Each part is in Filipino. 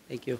Thank you.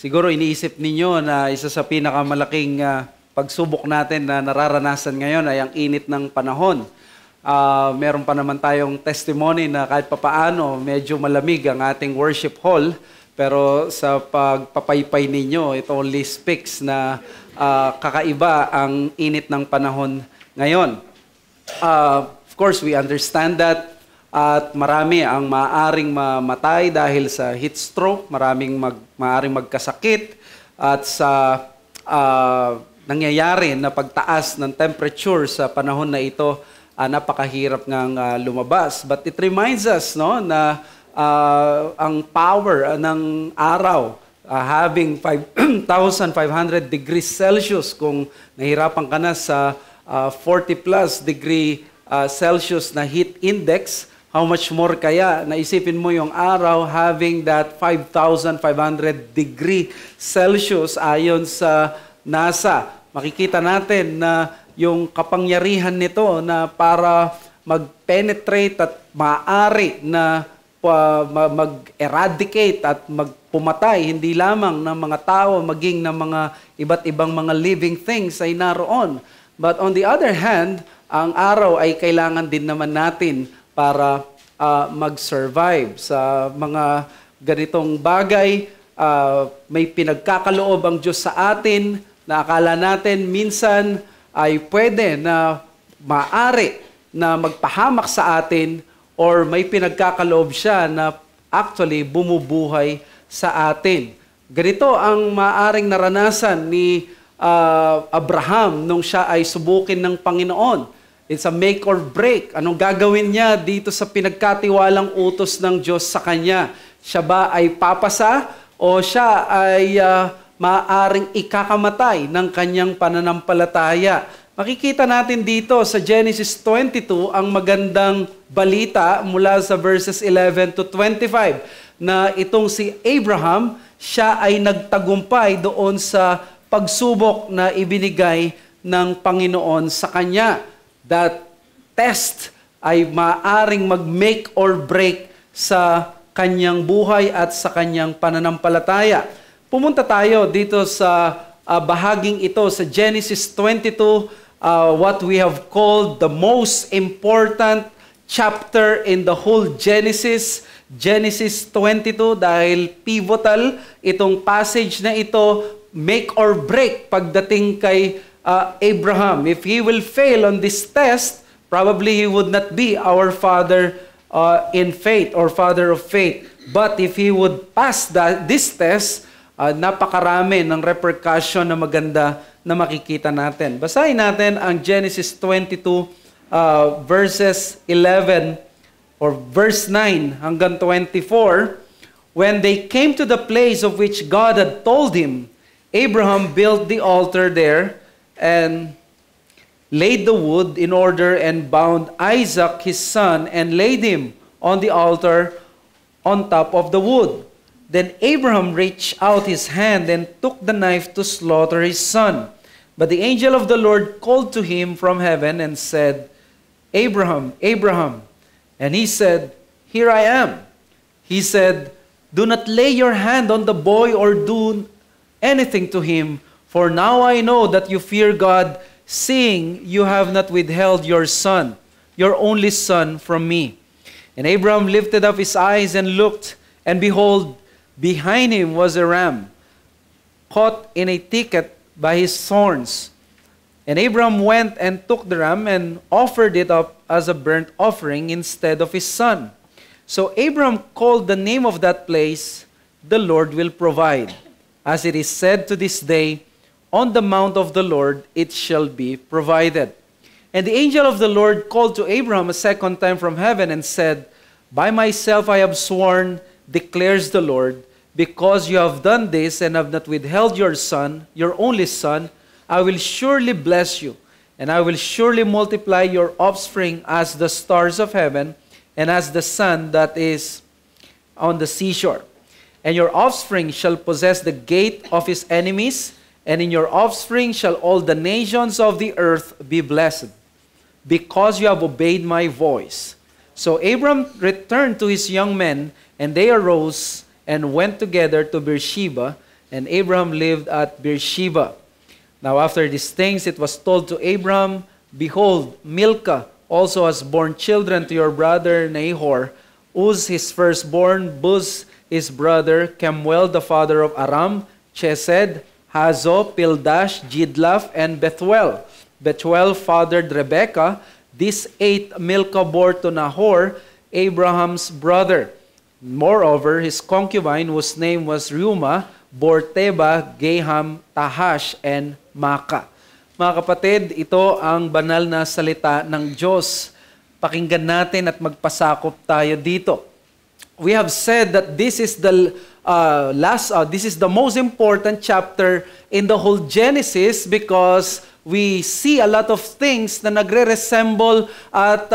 Siguro iniisip ninyo na isa sa pinakamalaking pagsubok natin na nararanasan ngayon ay ang init ng panahon. Meron pa naman tayong testimony na kahit papaano medyo malamig ang ating worship hall, pero sa pagpapaypay ninyo, it only speaks na kakaiba ang init ng panahon ngayon. Of course, we understand that. At marami ang maaaring mamatay dahil sa heat stroke, maaaring magkasakit at sa nangyayari na pagtaas ng temperature sa panahon na ito, napakahirap ngang lumabas. But it reminds us na ang power ng araw, having 5,500 degrees Celsius, kung nahirapan ka na sa 40 plus degree Celsius na heat index, how much more kaya naisipin mo yung araw having that 5,500 degree Celsius ayon sa NASA. Makikita natin na yung kapangyarihan nito na para mag-penetrate at maaari na mag-eradicate at magpumatay hindi lamang ng mga tao, maging ng mga iba't ibang mga living things ay naroon. But on the other hand, ang araw ay kailangan din naman natin para mag-survive sa mga ganitong bagay. May pinagkakaloob ang Diyos sa atin na akala natin minsan ay pwede na maaari na magpahamak sa atin, or may pinagkakaloob siya na actually bumubuhay sa atin. Ganito ang maaring naranasan ni Abraham nung siya ay subukin ng Panginoon. It's a make or break. Anong gagawin niya dito sa pinagkatiwalang utos ng Diyos sa kanya? Siya ba ay papasa o siya ay maaaring ikakamatay ng kanyang pananampalataya? Makikita natin dito sa Genesis 22 ang magandang balita mula sa verses 11 to 25 na itong si Abraham, siya ay nagtagumpay doon sa pagsubok na ibinigay ng Panginoon sa kanya. That test ay maaring mag-make or break sa kanyang buhay at sa kanyang pananampalataya. Pumunta tayo dito sa bahaging ito sa Genesis 22, what we have called the most important chapter in the whole Genesis, Genesis 22, dahil pivotal itong passage na ito, make or break pagdating kay Abraham. If he will fail on this test, probably he would not be our father in faith or father of faith. But if he would pass this test, napakarami ng repercussion na maganda na makikita natin. Basahin natin ang Genesis 22 verses 11 or verse 9 hanggang 24. When they came to the place of which God had told him, Abraham built the altar there and laid the wood in order and bound Isaac his son and laid him on the altar on top of the wood. Then Abraham reached out his hand and took the knife to slaughter his son. But the angel of the Lord called to him from heaven and said, Abraham, Abraham. And he said, Here I am. He said, Do not lay your hand on the boy or do anything to him, for now I know that you fear God, seeing you have not withheld your son, your only son, from me. And Abraham lifted up his eyes and looked, and behold, behind him was a ram, caught in a thicket by his thorns. And Abraham went and took the ram and offered it up as a burnt offering instead of his son. So Abram called the name of that place, "The Lord will provide." As it is said to this day, "On the mount of the Lord it shall be provided." And the angel of the Lord called to Abraham a second time from heaven and said, "By myself I have sworn, declares the Lord, because you have done this and have not withheld your son, your only son, I will surely bless you, and I will surely multiply your offspring as the stars of heaven and as the sun that is on the seashore. And your offspring shall possess the gate of his enemies, and in your offspring shall all the nations of the earth be blessed, because you have obeyed my voice." So Abram returned to his young men, and they arose and went together to Beersheba, and Abram lived at Beersheba. Now after these things it was told to Abram, "Behold, Milcah also has borne children to your brother Nahor, Uz his firstborn, Buz his brother, Kemuel the father of Aram, Chesed, Hazo, Pildash, Jidlaph, and Bethuel. Bethuel fathered Rebekah. These 8 Milcah bore to Nahor, Abraham's brother. Moreover, his concubine, whose name was Reumah, bore Teba, Gaham, Tahash, and Maakah. Mga kapatid, ito ang banal na salita ng Diyos. Pakinggan natin at magpasakop tayo dito. We have said that this is the this is the most important chapter in the whole Genesis, because we see a lot of things na nagre-resemble at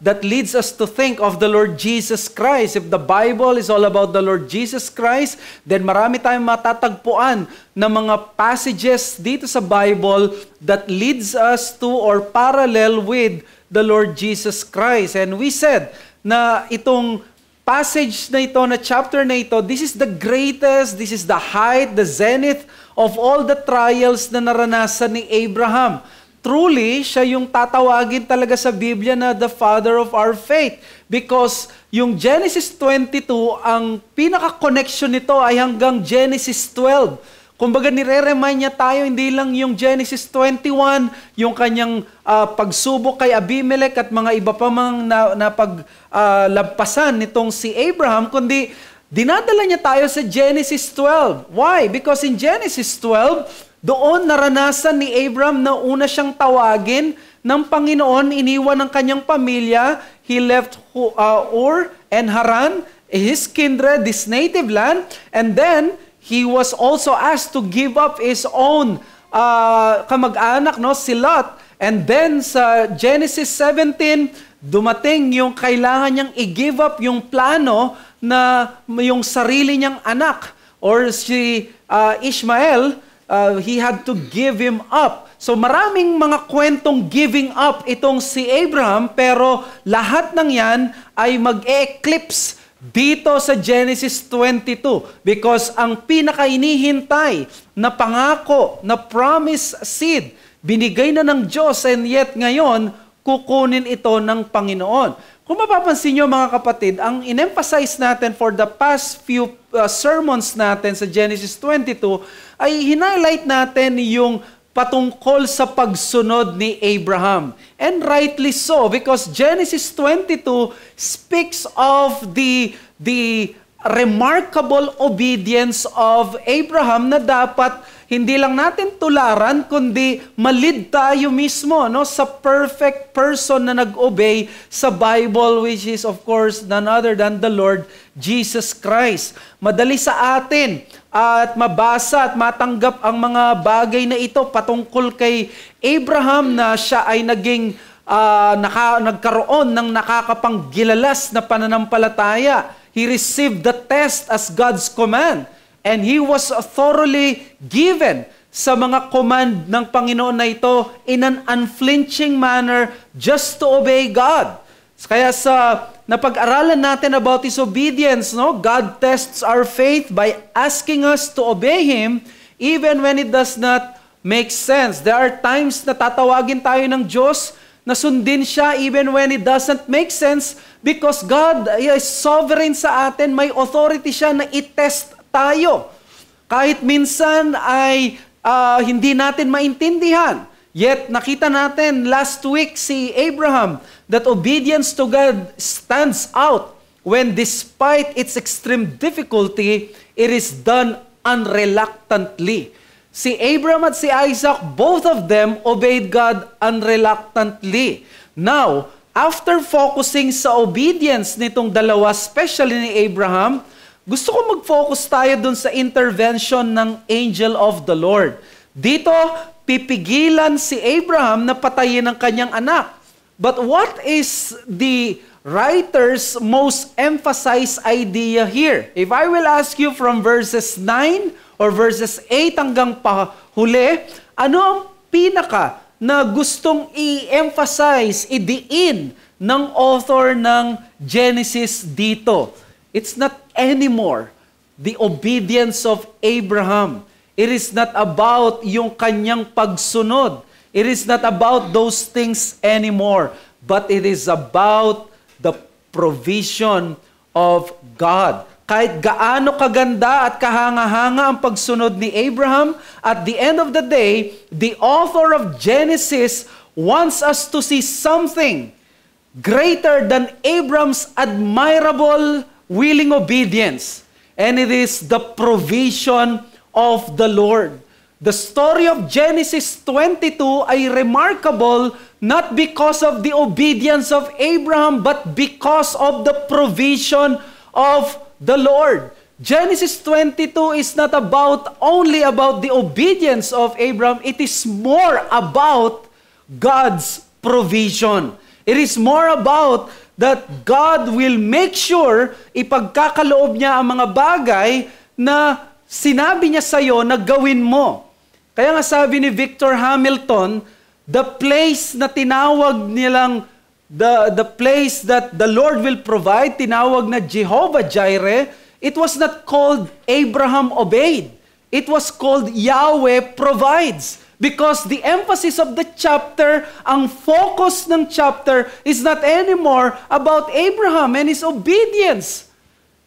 that leads us to think of the Lord Jesus Christ. If the Bible is all about the Lord Jesus Christ, then marami tayong matatagpuan na mga passages dito sa Bible that leads us to or parallel with the Lord Jesus Christ. And we said na itong passage na ito, na chapter na ito, this is the greatest, this is the height, the zenith of all the trials na naranasan ni Abraham. Truly, siya yung tatawagin talaga sa Biblia na the father of our faith. Because yung Genesis 22, ang pinaka-connection nito ay hanggang Genesis 12. Kumbaga nire-remind niya tayo, hindi lang yung Genesis 21, yung kanyang pagsubok kay Abimelech at mga iba pa mang napaglagpasan nitong si Abraham, kundi dinadala niya tayo sa Genesis 12. Why? Because in Genesis 12, doon naranasan ni Abraham na una siyang tawagin ng Panginoon, iniwan ng kanyang pamilya. He left Ur and Haran, his kindred, this native land, and then he was also asked to give up his own kamag-anak, no, si Lot. And then sa Genesis 17, dumating yung kailangan niyang i-give up yung plano na yung sarili niyang anak, or si Ishmael, he had to give him up. So maraming mga kwentong giving up itong si Abraham, pero lahat ng yan ay mag-eclipse dito sa Genesis 22, because ang pinaka-inihintay na pangako, na promise seed, binigay na ng Diyos, and yet ngayon, kukunin ito ng Panginoon. Kung mapapansin nyo mga kapatid, ang in-emphasize natin for the past few sermons natin sa Genesis 22, ay hinighlight natin yung patungkol sa pagsunod ni Abraham. And rightly so, because Genesis 22 speaks of the remarkable obedience of Abraham na dapat hindi lang natin tularan, kundi malid tayo mismo, no, sa perfect person na nag-obey sa Bible, which is of course none other than the Lord Jesus Christ. Madali sa atin at mabasa at matanggap ang mga bagay na ito patungkol kay Abraham, na siya ay naging nagkaroon ng nakakapanggilalas na pananampalataya. He received the test as God's command, and he was thoroughly given sa mga command ng Panginoon na ito in an unflinching manner just to obey God. Kaya sa napag-aralan natin about His obedience, no, God tests our faith by asking us to obey Him even when it does not make sense. There are times na tatawagin tayo ng Diyos na sundin siya even when it doesn't make sense, because God is sovereign sa atin, may authority siya na i-test tayo. Kahit minsan ay hindi natin maintindihan. Yet nakita natin last week si Abraham that obedience to God stands out when despite its extreme difficulty, it is done unreluctantly. Si Abraham at si Isaac, both of them obeyed God unreluctantly. Now, after focusing sa obedience nitong dalawa, especially ni Abraham, gusto ko mag-focus tayo dun sa intervention ng angel of the Lord. Dito, pipigilan si Abraham na patayin ang kanyang anak. But what is the writer's most emphasized idea here? If I will ask you from verses 9 or verses 8 hanggang pahuli, ano ang pinaka na gustong i-emphasize, idiin ng author ng Genesis dito? It's not anymore the obedience of Abraham. It is not about yung kanyang pagsunod. It is not about those things anymore. But it is about the provision of God. Kahit gaano kaganda at kahanga-hanga ang pagsunod ni Abraham, at the end of the day, the author of Genesis wants us to see something greater than Abraham's admirable willing obedience. And it is the provision of the Lord. The story of Genesis 22 ay remarkable not because of the obedience of Abraham, but because of the provision of the Lord. Genesis 22 is not only about the obedience of Abraham, it is more about God's provision. It is more about that God will make sure ipagkakaloob niya ang mga bagay na sinabi niya sa iyo na gawin mo. Kaya nga sabi ni Victor Hamilton, the place na tinawag nilang the place that the Lord will provide, tinawag na Jehovah Jireh, it was not called Abraham obeyed. It was called Yahweh provides. Because the emphasis of the chapter, ang focus ng chapter is not anymore about Abraham and his obedience.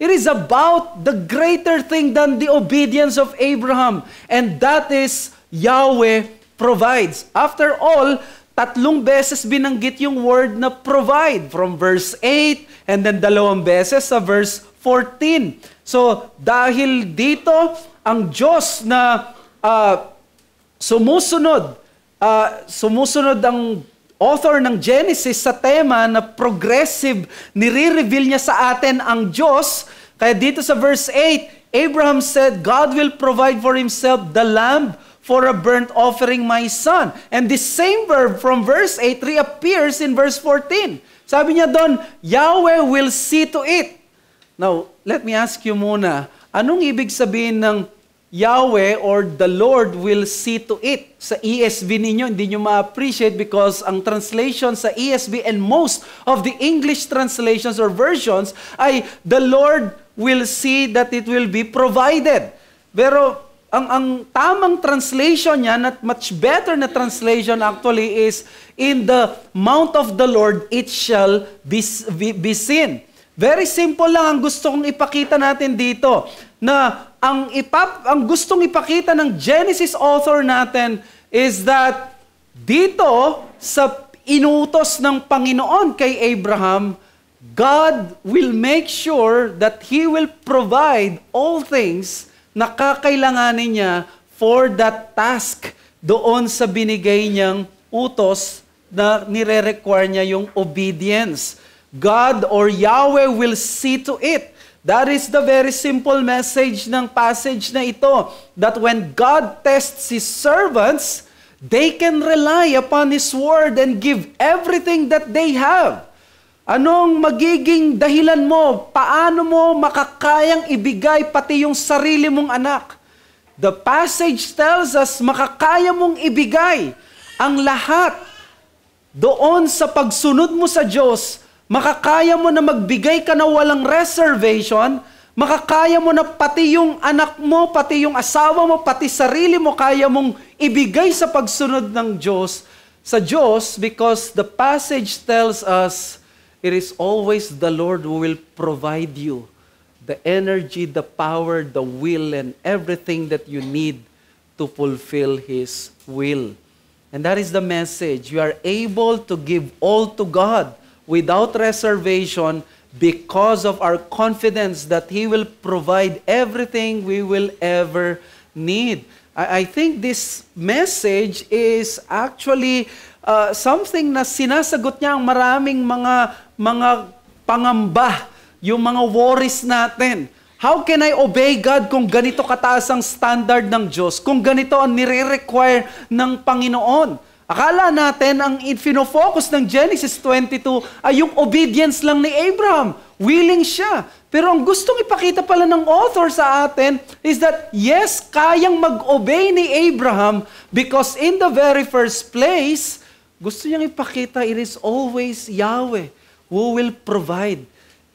It is about the greater thing than the obedience of Abraham. And that is Yahweh provides. After all, 3 beses binanggit yung word na provide from verse 8 and then 2 beses sa verse 14. So, dahil dito, ang Diyos na sumusunod ang author ng Genesis sa tema na progressive, nire-reveal niya sa atin ang Diyos. Kaya dito sa verse 8, Abraham said, God will provide for himself the lamb for a burnt offering, my son. And this same verb from verse 8 reappears in verse 14. Sabi niya doon, Yahweh will see to it. Now, let me ask you muna, anong ibig sabihin ng Yahweh or the Lord will see to it? Sa ESV ninyo, hindi nyo ma-appreciate because ang translation sa ESV and most of the English translations or versions ay the Lord will see that it will be provided. Pero ang tamang translation niya, not much better na translation actually is, in the mount of the Lord it shall be seen. Very simple lang ang gusto kong ipakita natin dito, na ang gustong ipakita ng Genesis author natin is that dito sa inutos ng Panginoon kay Abraham, God will make sure that He will provide all things na kakailanganin niya for that task doon sa binigay niyang utos na nire-require niya yung obedience. God or Yahweh will see to it. That is the very simple message ng passage na ito, that when God tests His servants, they can rely upon His word and give everything that they have. Anong magiging dahilan mo? Paano mo makakayang ibigay pati yung sarili mong anak? The passage tells us makakaya mong ibigay ang lahat doon sa pagsunod mo sa Diyos. Makakaya mo na magbigay ka na walang reservation. Makakaya mo na pati yung anak mo, pati yung asawa mo, pati sarili mo kaya mong ibigay sa pagsunod ng Diyos, sa Diyos, because the passage tells us it is always the Lord who will provide you the energy, the power, the will, and everything that you need to fulfill His will. And that is the message. You are able to give all to God without reservation because of our confidence that He will provide everything we will ever need. I think this message is actually something na sinasagot niya ang maraming mga pangamba, yung mga worries natin. How can I obey God kung ganito kataas ang standard ng Diyos? Kung ganito ang nire-require ng Panginoon? Akala natin ang fino-focus ng Genesis 22 ay yung obedience lang ni Abraham. Willing siya. Pero ang gustong ipakita pala ng author sa atin is that yes, kayang mag-obey ni Abraham because in the very first place, gusto niyang ipakita it is always Yahweh who will provide.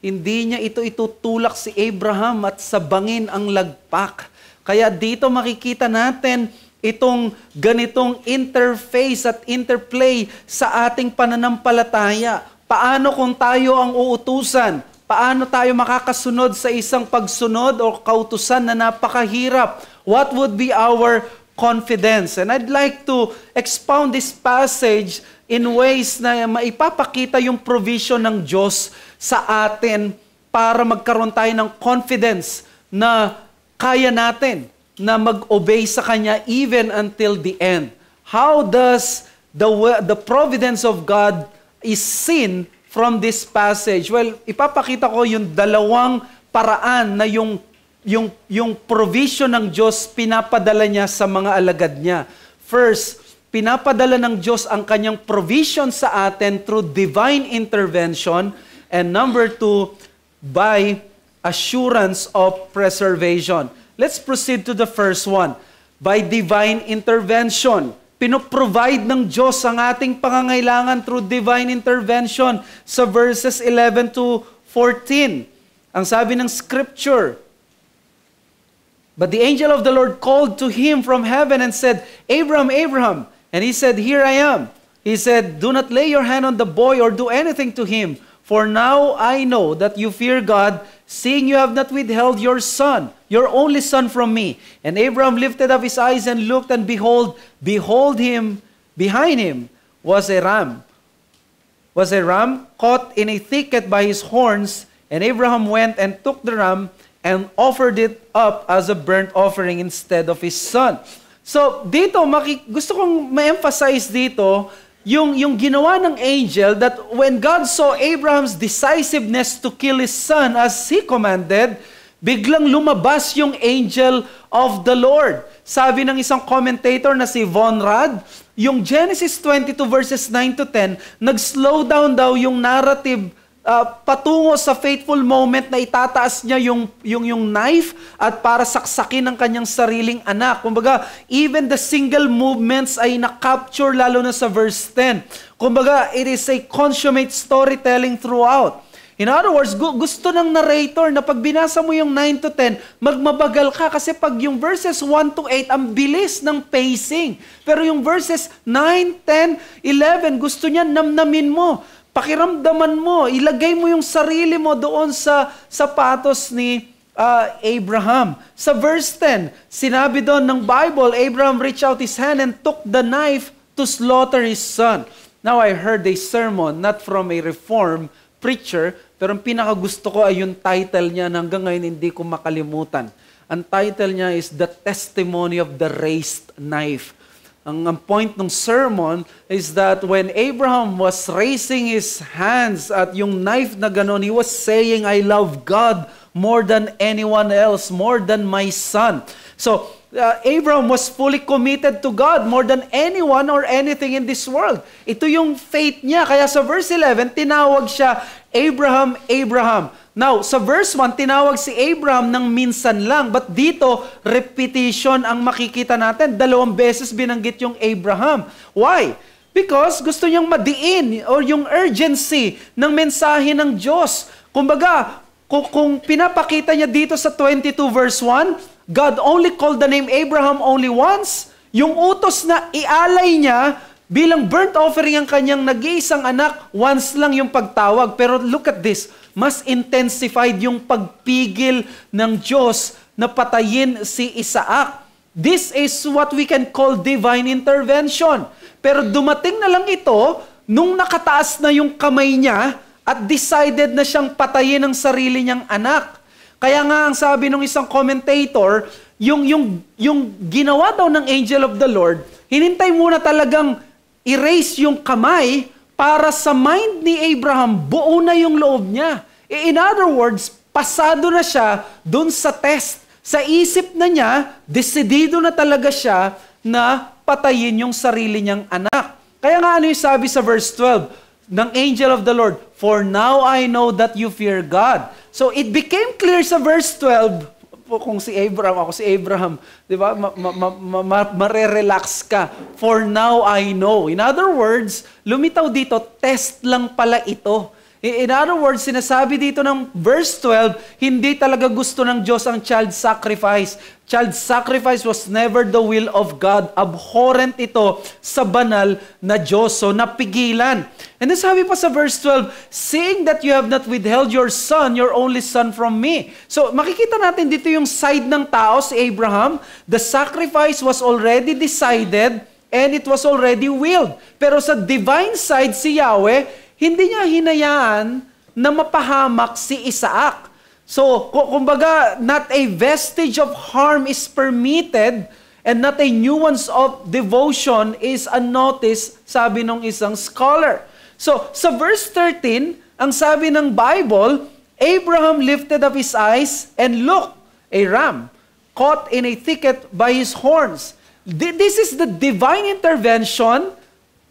Hindi niya ito itutulak si Abraham at sabangin ang lagpak. Kaya dito makikita natin itong ganitong interface at interplay sa ating pananampalataya. Paano kung tayo ang uutusan? Paano tayo makakasunod sa isang pagsunod o kautusan na napakahirap? What would be our confidence? And I'd like to expound this passage in ways na maipapakita yung provision ng Diyos sa atin para magkaroon tayo ng confidence na kaya natin na mag-obey sa Kanya even until the end. How does the providence of God is seen from this passage? Well, ipapakita ko yung dalawang paraan na yung provision ng Diyos pinapadala niya sa mga alagad niya. First, pinapadala ng Diyos ang kanyang provision sa atin through divine intervention. And number two, by assurance of preservation. Let's proceed to the first one. By divine intervention. Pinoprovide ng Diyos ang ating pangangailangan through divine intervention sa verses 11 to 14. Ang sabi ng scripture, "But the angel of the Lord called to him from heaven and said, Abraham, Abraham. And he said, Here I am. He said, Do not lay your hand on the boy or do anything to him. For now I know that you fear God, seeing you have not withheld your son, your only son from me. And Abraham lifted up his eyes and looked, and behold him, behind him was a ram. Caught in a thicket by his horns. And Abraham went and took the ram and offered it up as a burnt offering instead of his son." So, dito, gusto kong ma-emphasize dito, yung ginawa ng angel that when God saw Abraham's decisiveness to kill his son as he commanded, biglang lumabas yung angel of the Lord. Sabi ng isang commentator na si Von Rad, yung Genesis 22 verses 9 to 10, nag-slow down daw yung narrative patungo sa faithful moment na itataas niya yung knife at para saksakin ang kanyang sariling anak. Kumbaga, even the single movements ay na-capture lalo na sa verse 10. Kumbaga, it is a consummate storytelling throughout. In other words, gusto ng narrator na pag binasa mo yung 9 to 10, magmabagal ka kasi pag yung verses 1 to 8, ang bilis ng pacing. Pero yung verses 9, 10, 11, gusto niya namnamin mo. Pakiramdaman mo, ilagay mo yung sarili mo doon sa sapatos ni Abraham. Sa verse 10, sinabi doon ng Bible, Abraham reached out his hand and took the knife to slaughter his son. Now I heard a sermon, not from a Reformed preacher, pero ang pinakagusto ko ay yung title niya na hanggang ngayon hindi ko makalimutan. Ang title niya is The Testimony of the Raised Knife. Ang point ng sermon is that when Abraham was raising his hands at yung knife na ganon, he was saying, I love God more than anyone else, more than my son. So, Abraham was fully committed to God more than anyone or anything in this world. Ito yung faith niya. Kaya sa verse 11, tinawag siya, Abraham, Abraham. Now, sa verse 1, tinawag si Abraham ng minsan lang. But dito, repetition ang makikita natin. 2 beses binanggit yung Abraham. Why? Because gusto niyang madiin or yung urgency ng mensahe ng Diyos. Kumbaga, kung pinapakita niya dito sa 22 verse 1, God only called the name Abraham only once. Yung utos na ialay niya bilang burnt offering ang kanyang nag-iisang anak, once lang yung pagtawag. Pero look at this, mas intensified yung pagpigil ng Diyos na patayin si Isaac. This is what we can call divine intervention. Pero dumating na lang ito, nung nakataas na yung kamay niya, at decided na siyang patayin ang sarili niyang anak. Kaya nga ang sabi ng isang commentator, yung ginawa daw ng angel of the Lord, hinintay muna talagang erase yung kamay para sa mind ni Abraham, buo na yung loob niya. In other words, pasado na siya dun sa test. Sa isip na niya, desidido na talaga siya na patayin yung sarili niyang anak. Kaya nga ano yung sabi sa verse 12 ng angel of the Lord, "For now I know that you fear God." So it became clear sa verse 12, kung si Abraham, ako si Abraham, di ba, marerelax ka. For now I know. In other words, lumitaw dito, test lang pala ito. In other words, sinasabi dito ng verse 12, hindi talaga gusto ng Diyos ang child sacrifice. Child sacrifice was never the will of God. Abhorrent ito sa banal na Diyos. So, napigilan. And then sabi pa sa verse 12, "Seeing that you have not withheld your son, your only son from me." So, makikita natin dito yung side ng tao, si Abraham. The sacrifice was already decided and it was already willed. Pero sa divine side, si Yahweh, hindi niya hinayaan na mapahamak si Isaac. So, kumbaga, not a vestige of harm is permitted and not a nuance of devotion is unnoticed, sabi ng isang scholar. So, sa verse 13, ang sabi ng Bible, Abraham lifted up his eyes and looked, a ram caught in a thicket by his horns. This is the divine intervention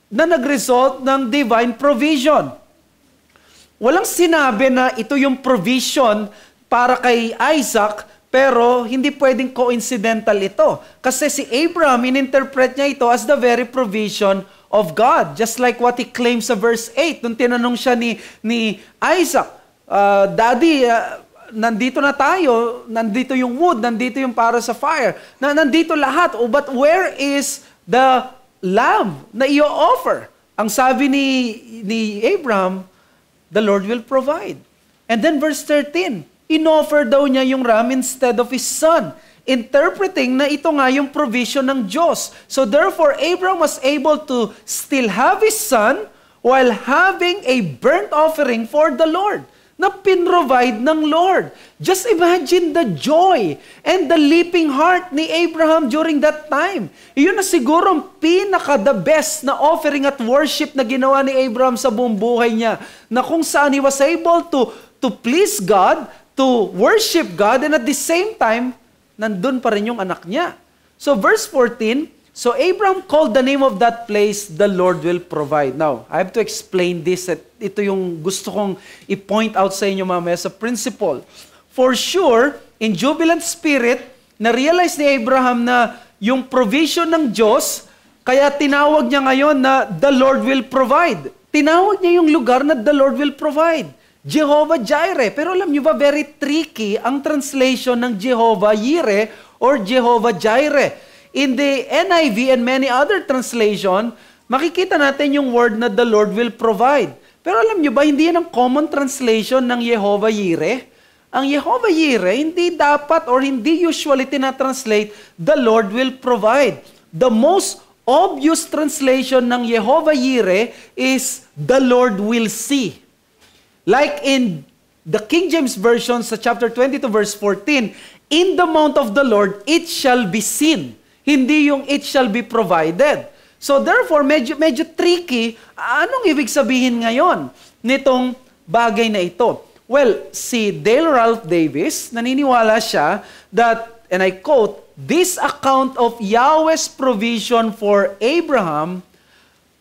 na nag-result ng divine provision. Walang sinabi na ito yung provision para kay Isaac, pero hindi pwedeng coincidental ito. Kasi si Abraham, ininterpret niya ito as the very provision of God. Just like what he claims sa verse 8, nung tinanong siya ni Isaac, "Daddy, nandito na tayo, nandito yung wood, nandito yung para sa fire, nandito lahat, but where is the lamb na i-offer?" Ang sabi ni Abraham, "The Lord will provide." And then verse 13, inoffer daw niya yung ram instead of his son, interpreting na ito nga yung provision ng Diyos. So therefore, Abraham was able to still have his son while having a burnt offering for the Lord na pinrovide ng Lord. Just imagine the joy and the leaping heart ni Abraham during that time. Iyon na siguro ang pinaka-the best na offering at worship na ginawa ni Abraham sa buong buhay niya, na kung saan he was able to please God, to worship God, and at the same time, nandun pa rin yung anak niya. So verse 14, "So Abraham called the name of that place, the Lord will provide." Now, I have to explain this. Ito yung gusto kong i-point out sa inyo mamaya sa principle. For sure, in jubilant spirit, na-realize ni Abraham na yung provision ng Diyos, kaya tinawag niya ngayon na the Lord will provide. Tinawag niya yung lugar na the Lord will provide. Jehovah Jireh. Pero alam niyo ba, very tricky ang translation ng Jehovah Jireh or Jehovah Jireh. In the NIV and many other translation, makikita natin yung word na the Lord will provide. Pero alam nyo ba, hindi yan ang common translation ng Jehovah Jireh. Ang Jehovah Jireh, hindi dapat or hindi usually tinatranslate, the Lord will provide. The most obvious translation ng Jehovah Jireh is, the Lord will see. Like in the King James Version sa chapter 22 verse 14, "In the mount of the Lord, it shall be seen." Hindi yung it shall be provided. So therefore, medyo tricky. Anong ibig sabihin ngayon nitong bagay na ito? Well, si Dale Ralph Davis, naniniwala siya that, and I quote, "This account of Yahweh's provision for Abraham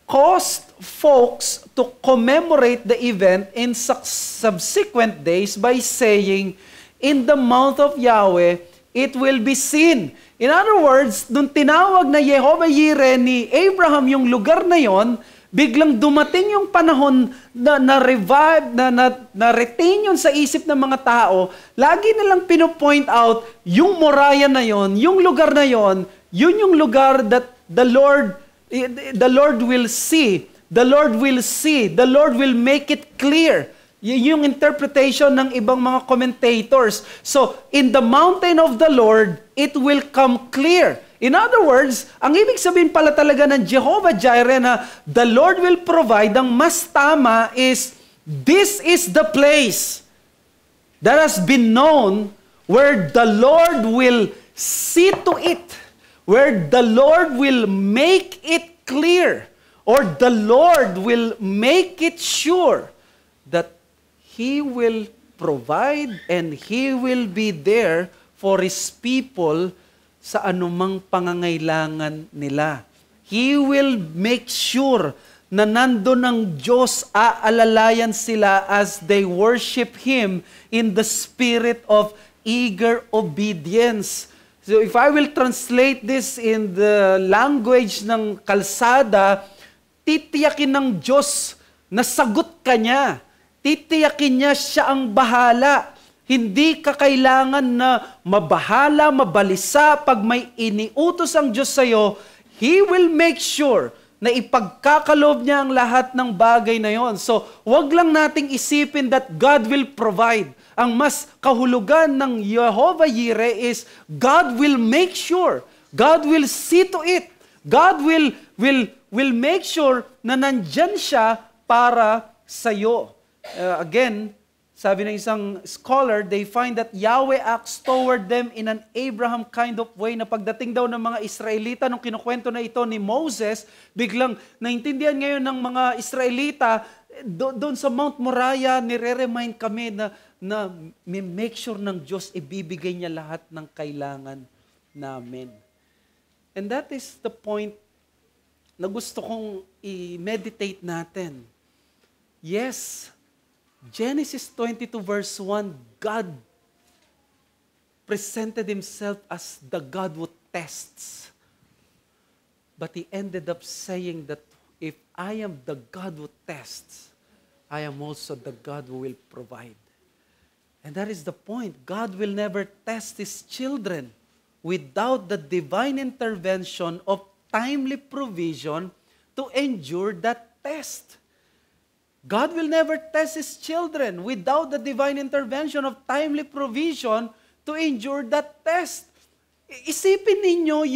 caused folks to commemorate the event in subsequent days by saying, 'In the mouth of Yahweh, it will be seen.'" In other words, nung tinawag na Jehovah Jireh ni Abraham yung lugar na yon, biglang dumating yung panahon na na-revive, na-retain yun sa isip ng mga tao. Lagi nilang pinopoint out yung Moriah na yon, yung lugar na yon, yun yung lugar that the Lord will see. The Lord will see. The Lord will make it clear. Yung interpretation ng ibang mga commentators. So, in the mountain of the Lord, it will come clear. In other words, ang ibig sabihin pala talaga ng Jehovah Jireh na the Lord will provide, ang mas tama is This is the place that has been known where the Lord will see to it, where the Lord will make it clear, or the Lord will make it sure that He will provide and He will be there for His people sa anumang pangangailangan nila. He will make sure na nandun ang Diyos, aalalayan sila as they worship Him in the spirit of eager obedience. So if I will translate this in the language ng kalsada, titiyakin ng Diyos na sagot ka niya. Titiyakin niya siya ang bahala. Hindi ka kailangan na mabahala, mabalisa. Pag may iniutos ang Diyos sa'yo, He will make sure na ipagkakaloob niya ang lahat ng bagay na yon. So, wag lang nating isipin that God will provide. Ang mas kahulugan ng Jehovah Jireh is God will make sure. God will see to it. God will make sure na nandyan siya para sa'yo. Again, sabi ng isang scholar, they find that Yahweh acts toward them in an Abraham kind of way, na pagdating daw ng mga Israelita, nung kinukwento na ito ni Moses, biglang naintindihan ngayon ng mga Israelita, doon sa Mount Moriah, nire-remind kami na make sure ng Diyos, ibibigay niya lahat ng kailangan namin. And that is the point na gusto kong i-meditate natin. Yes, Genesis 22 verse 1, God presented Himself as the God who tests. But He ended up saying that if I am the God who tests, I am also the God who will provide. And that is the point. God will never test His children without the divine intervention of timely provision to endure that test. God will never test His children without the divine intervention of timely provision to endure that test. Isipin ninyo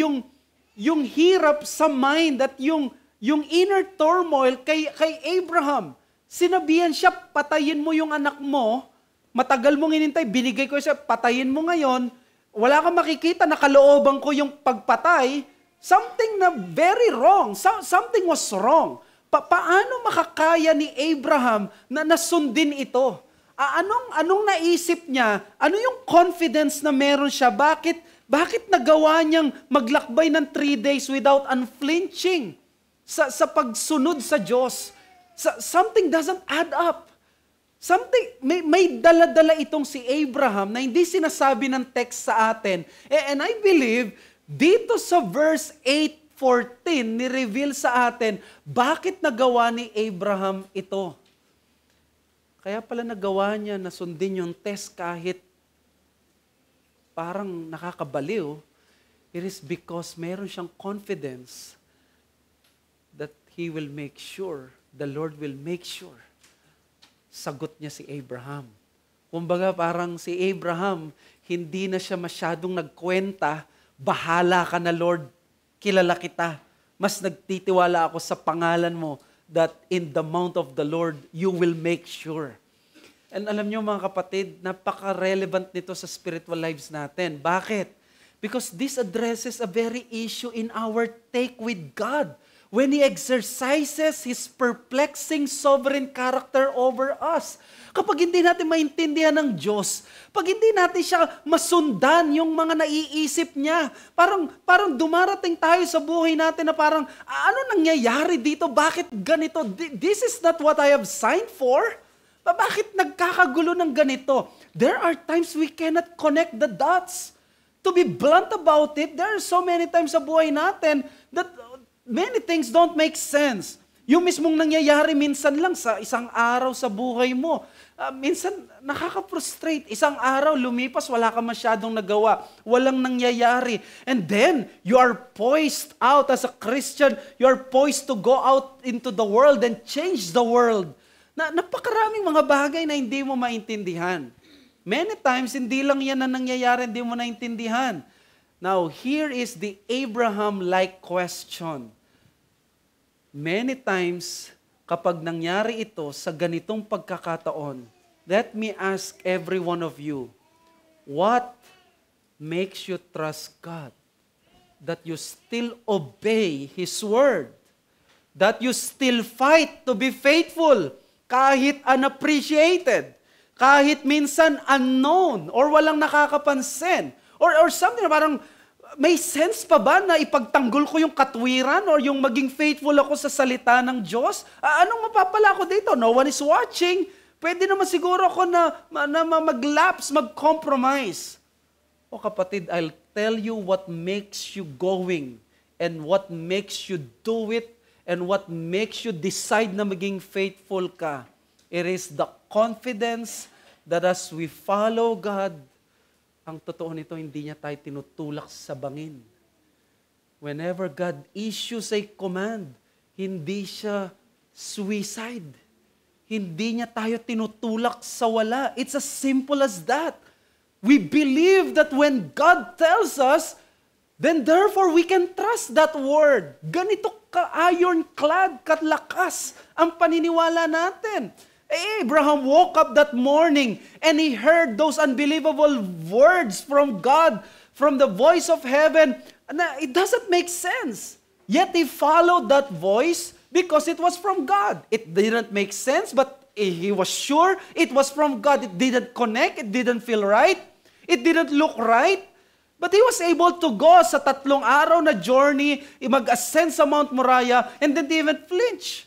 yung hirap sa mind at yung inner turmoil kay Abraham. Sinabihan siya, patayin mo yung anak mo, matagal mong inintay, binigay ko siya, patayin mo ngayon, wala kang makikita, nakalooban ko yung pagpatay, something na very wrong, something was wrong. Paano makakaya ni Abraham na nasundin ito? Anong naisip niya? Ano yung confidence na meron siya? Bakit nagawa niyang maglakbay ng 3 days without unflinching sa pagsunod sa Diyos? Something doesn't add up. May dala-dala itong si Abraham na hindi sinasabi ng text sa atin. And I believe, dito sa verse 8:14, ni-reveal sa atin, bakit nagawa ni Abraham ito? Kaya pala nagawa niya na sundin yung test kahit parang nakakabaliw. It is because meron siyang confidence that he will make sure, the Lord will make sure, sagot niya si Abraham. Kumbaga parang si Abraham, hindi na siya masyadong nagkwenta, bahala ka na Lord, kilala kita. Mas nagtitiwala ako sa pangalan mo that in the mount of the Lord, you will make sure. And alam niyo mga kapatid, napaka-relevant nito sa spiritual lives natin. Bakit? Because this addresses a very issue in our take with God. When He exercises His perplexing sovereign character over us. Kapag hindi natin maintindihan ng Diyos, pag hindi natin siya masundan yung mga naiisip niya, parang dumarating tayo sa buhay natin na parang, ano nangyayari dito? Bakit ganito? This is not what I have signed for. Bakit nagkakagulo ng ganito? There are times we cannot connect the dots. To be blunt about it, there are so many times sa buhay natin that many things don't make sense. Yung mismong nangyayari minsan lang sa isang araw sa buhay mo. Minsan nakaka-frustrate. Isang araw lumipas, wala ka masyadong nagawa. Walang nangyayari. And then, you are poised out as a Christian. You are poised to go out into the world and change the world. Napakaraming mga bagay na hindi mo maintindihan. Many times, hindi lang yan na nangyayari, hindi mo naintindihan. Now, here is the Abraham-like question. Many times, kapag nangyari ito sa ganitong pagkakataon, let me ask every one of you, what makes you trust God? That you still obey His word. That you still fight to be faithful kahit unappreciated. Kahit minsan unknown or walang nakakapansin. Or something na parang may sense pa ba na ipagtanggol ko yung katwiran or yung maging faithful ako sa salita ng Diyos? Anong mapapala ko dito? No one is watching. Pwede naman siguro ako na mag-lapse, mag-compromise. O kapatid, I'll tell you what makes you going and what makes you do it and what makes you decide na maging faithful ka. It is the confidence that as we follow God, ang totoo nito, hindi niya tayo tinutulak sa bangin. Whenever God issues a command, hindi siya suicide. Hindi niya tayo tinutulak sa wala. It's as simple as that. We believe that when God tells us, then therefore we can trust that word. Ganito ka-ironclad, katlakas ang paniniwala natin. Abraham woke up that morning and he heard those unbelievable words from God, from the voice of heaven. It doesn't make sense. Yet he followed that voice because it was from God. It didn't make sense, but he was sure it was from God. It didn't connect. It didn't feel right. It didn't look right. But he was able to go sa 3 araw na journey, mag-ascend sa Mount Moriah, and then they even flinch.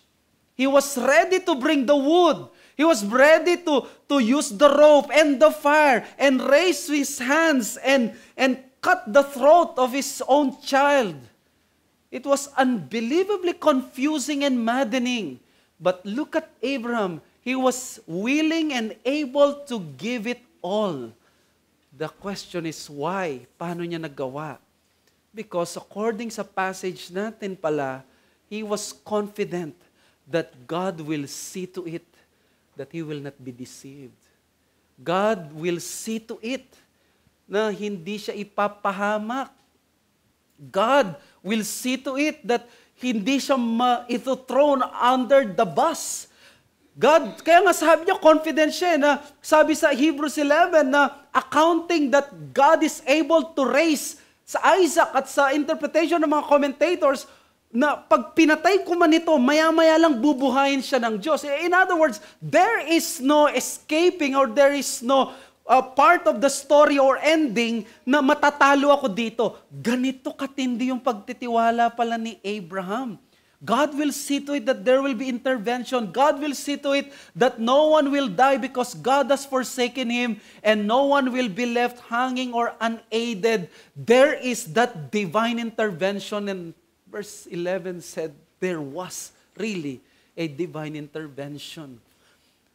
He was ready to bring the wood. He was ready to use the rope and the fire and raise his hands and cut the throat of his own child. It was unbelievably confusing and maddening. But look at Abraham. He was willing and able to give it all. The question is why? Paano niya nagawa? Because according sa passage natin pala, he was confident that God will see to it that he will not be deceived. God will see to it na hindi siya ipapahamak. God will see to it that hindi siya thrown under the bus. God, kaya nga sabi niya, confident siya na sabi sa Hebrews 11 na accounting that God is able to raise sa Isaac at sa interpretation ng mga commentators na pag pinatay ko man ito, maya-maya lang bubuhayin siya ng Diyos. In other words, there is no escaping or there is no part of the story or ending na matatalo ako dito. Ganito katindi yung pagtitiwala pala ni Abraham. God will see to it that there will be intervention. God will see to it that no one will die because God has forsaken him and no one will be left hanging or unaided. There is that divine intervention, and verse 11 said, there was really a divine intervention.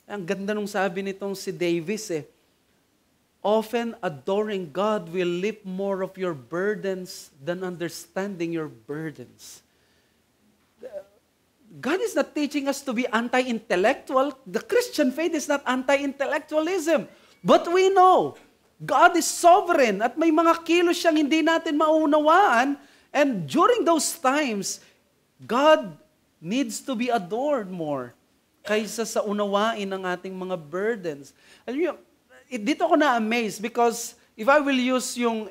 Ang ganda nung sabi nitong si Davis often adoring God will lift more of your burdens than understanding your burdens. God is not teaching us to be anti-intellectual. The Christian faith is not anti-intellectualism. But we know, God is sovereign at may mga kilos siyang hindi natin maunawaan. And during those times, God needs to be adored more kaysa sa unawain ng ating mga burdens. Alam niyo, dito ako na-amaze because if I will use yung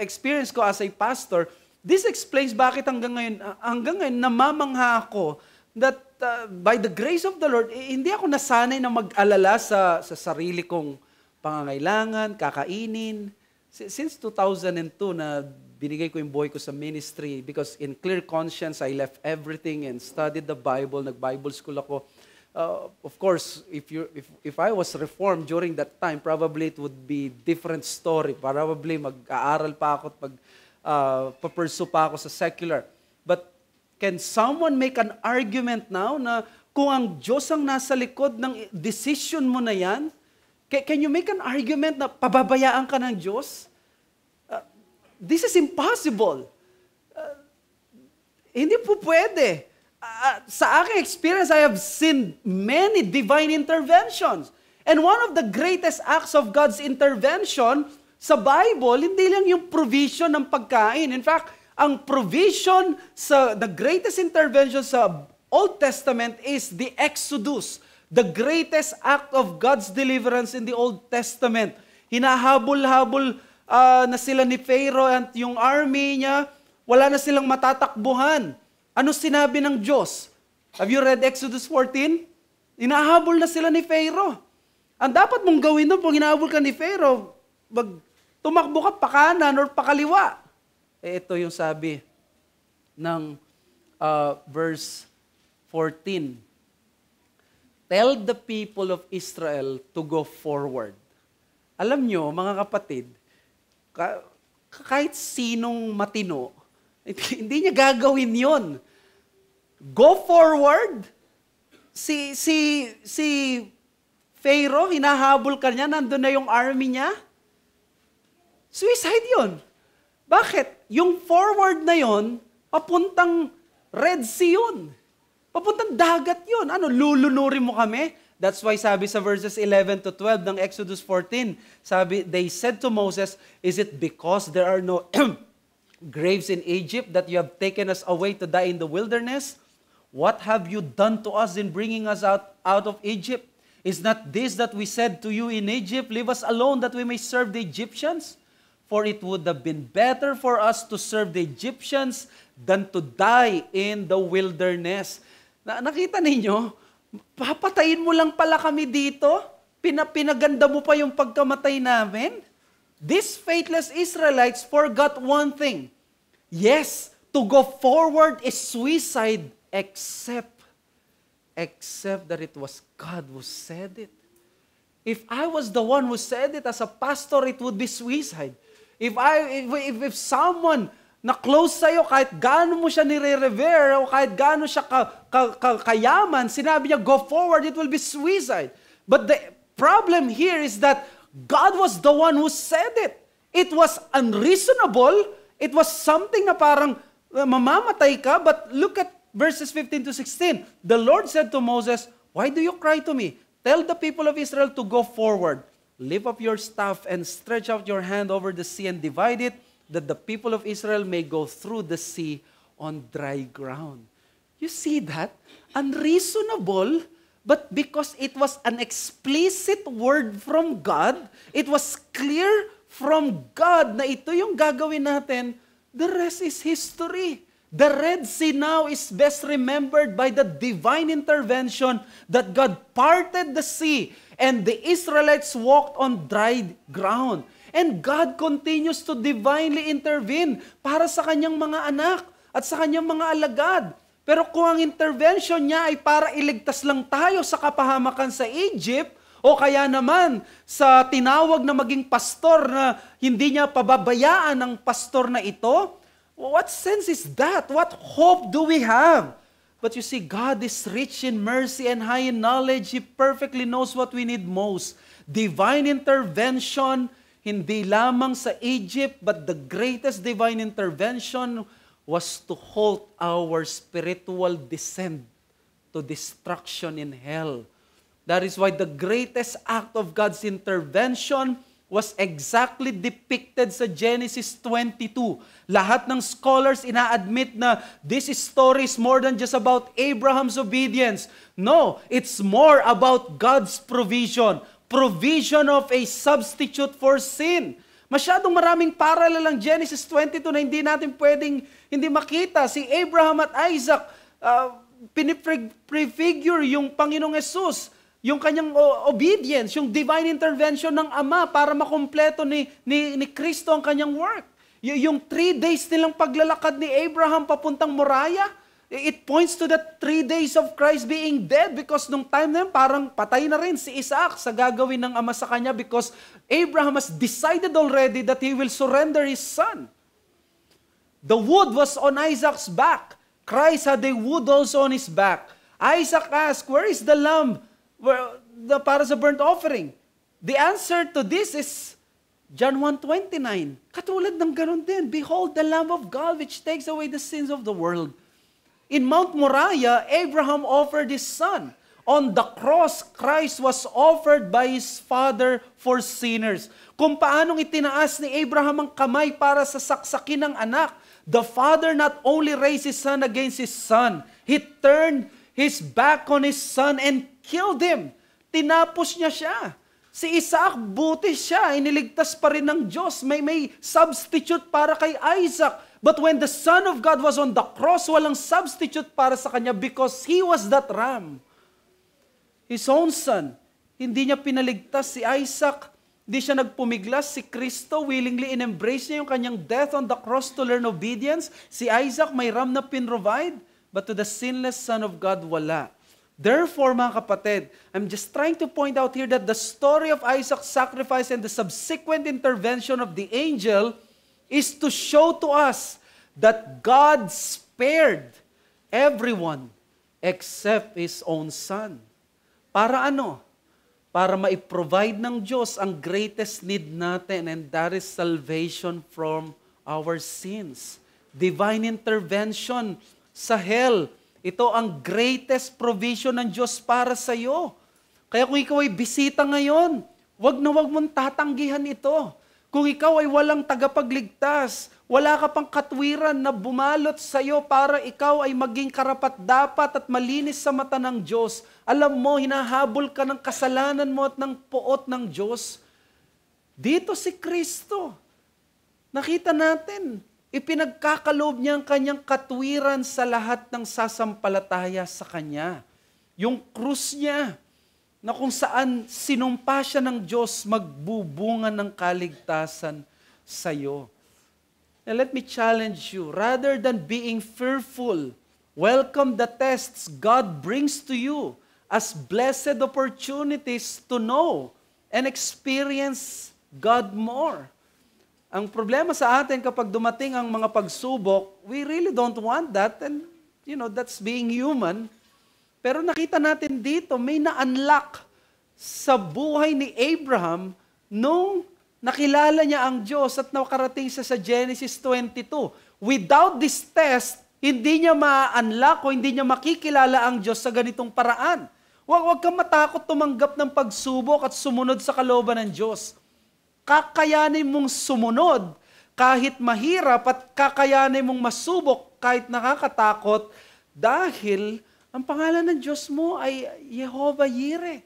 experience ko as a pastor, this explains bakit hanggang ngayon namamangha ako that by the grace of the Lord, hindi ako nasanay na mag-alala sa sarili kong pangangailangan, kakainin. Since 2002 na binigay ko yung buhay ko sa ministry because in clear conscience, I left everything and studied the Bible. Nag-Bible school ako. Of course, if I was reformed during that time, probably it would be different story. Probably mag-aaral pa ako at papursue pa ako sa secular. But can someone make an argument now na kung ang Diyos ang nasa likod ng decision mo na yan, can you make an argument na pababayaan ka ng Diyos? This is impossible. Hindi po pwede. Sa aking experience, I have seen many divine interventions. And one of the greatest acts of God's intervention sa Bible, hindi lang yung provision ng pagkain. In fact, ang provision the greatest intervention sa Old Testament is the Exodus, the greatest act of God's deliverance in the Old Testament. Hinahabol-habol na sila ni Pharaoh at yung army niya, wala na silang matatakbuhan. Ano sinabi ng Diyos? Have you read Exodus 14? Hinahabol na sila ni Pharaoh. Ang dapat mong gawin doon, pag hinahabol ka ni Pharaoh, tumakbo ka pa kanan or pa kaliwa. Ito yung sabi ng verse 14. Tell the people of Israel to go forward. Alam nyo, mga kapatid, kahit sinong matino, hindi niya gagawin yon. Go forward. Si Pharaoh, hinahabol ka niya, nandun na yung army niya. Suicide yon. Bakit? Yung forward na yon, papuntang Red Sea yun. Papuntang dagat yun. Ano, lulunurin mo kami? That's why sabi sa verses 11 to 12 ng Exodus 14, sabi, they said to Moses, is it because there are no graves in Egypt that you have taken us away to die in the wilderness? What have you done to us in bringing us out of Egypt? Is not this that we said to you in Egypt, leave us alone that we may serve the Egyptians? For it would have been better for us to serve the Egyptians than to die in the wilderness. Nakita ninyo? Papatayin mo lang pala kami dito? Pinaganda mo pa yung pagkamatay namin? These faithless Israelites forgot one thing. Yes, to go forward is suicide except that it was God who said it. If I was the one who said it as a pastor, it would be suicide. If someone na close sa'yo, kahit gaano mo siya nire-revere o kahit gaano siya kayaman, sinabi niya, go forward, it will be suicide. But the problem here is that God was the one who said it. It was unreasonable. It was something na parang mamamatay ka, but look at verses 15 to 16. The Lord said to Moses, why do you cry to me? Tell the people of Israel to go forward. Lift up your staff and stretch out your hand over the sea and divide it, that the people of Israel may go through the sea on dry ground. You see that? Unreasonable, but because it was an explicit word from God, it was clear from God na ito yung gagawin natin, the rest is history. The Red Sea now is best remembered by the divine intervention that God parted the sea and the Israelites walked on dry ground. And God continues to divinely intervene para sa kanyang mga anak at sa kanyang mga alagad. Pero kung ang intervention niya ay para iligtas lang tayo sa kapahamakan sa Egypt, o kaya naman sa tinawag na maging pastor na hindi niya pababayaan ang pastor na ito, what sense is that? What hope do we have? But you see, God is rich in mercy and high in knowledge. He perfectly knows what we need most. Divine intervention, hindi lamang sa Egypt, but the greatest divine intervention was to halt our spiritual descent to destruction in hell. That is why the greatest act of God's intervention was exactly depicted sa Genesis 22. Lahat ng scholars ina-admit na this story is more than just about Abraham's obedience. No, it's more about God's provision. Provision of a substitute for sin. Masyadong maraming parallel ang Genesis 22 na hindi natin pwedeng hindi makita. Si Abraham at Isaac, prefigure yung Panginoong Jesus, yung kanyang obedience, yung divine intervention ng Ama para makumpleto ni Kristo ang kanyang work. Yung 3 days nilang paglalakad ni Abraham papuntang Moriah, it points to the 3 days of Christ being dead because nung time na yun, parang patay na rin si Isaac sa gagawin ng Ama sa kanya because Abraham has decided already that he will surrender his son. The wood was on Isaac's back. Christ had a wood also on his back. Isaac asked, where is the lamb para sa burnt offering? The answer to this is John 1:29. Katulad ng ganun din, behold the Lamb of God which takes away the sins of the world. In Mount Moriah, Abraham offered his son. On the cross, Christ was offered by his Father for sinners. Kung paanong itinaas ni Abraham ang kamay para sa saksakin ng anak, the Father not only raised his son against his son, He turned his back on his son and killed him. Tinapos niya siya. Si Isaac, buti siya, iniligtas pa rin ng Diyos. May substitute para kay Isaac. But when the Son of God was on the cross, walang substitute para sa kanya because he was that ram. His own son. Hindi niya pinaligtas si Isaac. Hindi siya nagpumiglas. Si Kristo willingly in-embrace niya yung kanyang death on the cross to learn obedience. Si Isaac may ram na pinrovide. But to the sinless Son of God, wala. Therefore, mga kapatid, I'm just trying to point out here that the story of Isaac's sacrifice and the subsequent intervention of the angel is to show to us that God spared everyone except His own Son. Para ano? Para ma-provide ng Diyos ang greatest need natin, and that is salvation from our sins. Divine intervention sa hell. Ito ang greatest provision ng Diyos para sa iyo. Kaya kung ikaw ay bisita ngayon, wag na wag mong tatanggihan ito. Kung ikaw ay walang tagapagligtas, wala ka pang katwiran na bumalot sa iyo para ikaw ay maging karapat-dapat at malinis sa mata ng Diyos. Alam mo, hinahabol ka ng kasalanan mo at ng puot ng Diyos. Dito si Kristo. Nakita natin, ipinagkakaloob niya ang kanyang katwiran sa lahat ng sasampalataya sa kanya. Yung krus niya, na kung saan sinumpa siya ng Diyos, magbubunga ng kaligtasan sa iyo. Now let me challenge you, rather than being fearful, welcome the tests God brings to you as blessed opportunities to know and experience God more. Ang problema sa atin kapag dumating ang mga pagsubok, we really don't want that, and that's being human. Pero nakita natin dito, may na-unlock sa buhay ni Abraham nung nakilala niya ang Diyos at nakarating siya sa Genesis 22. Without this test, hindi niya ma-unlock o hindi niya makikilala ang Diyos sa ganitong paraan. Huwag kang matakot tumanggap ng pagsubok at sumunod sa kalooban ng Diyos. Kakayanin mong sumunod kahit mahirap at kakayanin mong masubok kahit nakakatakot dahil ang pangalan ng Diyos mo ay Jehovah Jireh.